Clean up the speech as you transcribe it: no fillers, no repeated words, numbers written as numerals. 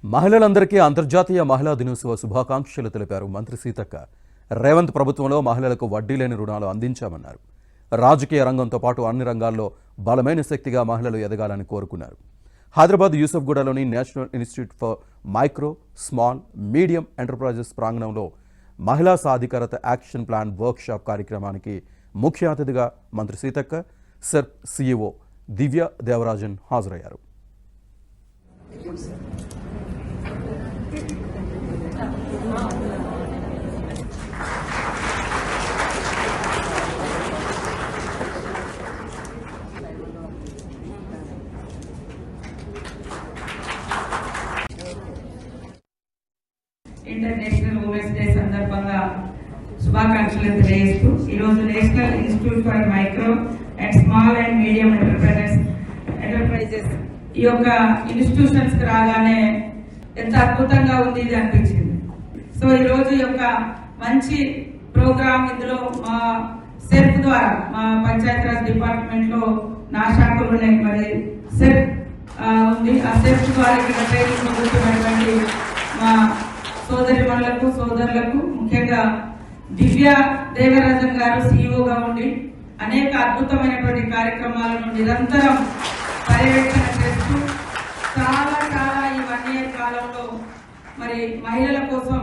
మహిళలందరికీ అంతర్జాతీయ మహిళా దినోత్సవ శుభాకాంక్షలు తెలిపారు మంత్రి సీతక్క. రేవంత్ ప్రభుత్వంలో మహిళలకు వడ్డీ లేని రుణాలు అందించామన్నారు. రాజకీయ రంగంతో పాటు అన్ని రంగాల్లో బలమైన శక్తిగా మహిళలు ఎదగాలని కోరుకున్నారు. హైదరాబాద్ యూసఫ్గూడలోని national institute for micro, small, medium enterprises ప్రాంగణంలో మహిళా సాధికారత యాక్షన్ ప్లాన్ వర్క్షాప్ కార్యక్రమానికి ముఖ్య అతిథిగా మంత్రి సీతక్క, సెర్ప్ సీఈఓ దివ్య దేవరాజన్ హాజరయ్యారు. ఇంటర్నేషనల్ ఉమెన్స్ డే సందర్భంగా శుభాకాంక్షలు తెలియజేస్తూ ఈరోజు national institute for micro and small and medium enterprises ఈ యొక్క ఇన్స్టిట్యూషన్స్ కి రాగానే ఎంత అద్భుతంగా ఉంది ఇది అనిపించింది. సో ఈ రోజు ఈ యొక్క మంచి ప్రోగ్రామ్ ఇందులో మా సెర్ప్ ద్వారా మా పంచాయతీరాజ్ డిపార్ట్మెంట్ లో నా శాఖలు ఉన్నాయి, మరి సెర్ప్ ఉంది. ఆ సెర్ప్ ద్వారా ఇక్కడ ట్రైనింగ్ పొందుతున్నటువంటి మా సోదరిమణులకు సోదరులకు, ముఖ్యంగా దివ్య దేవరాజన్ గారు సీఈఓగా ఉండి అనేక అద్భుతమైనటువంటి కార్యక్రమాలను నిరంతరం పర్యవేక్షణ చేస్తూ చాలా ఈ 1 year కాలంలో మరి మహిళల కోసం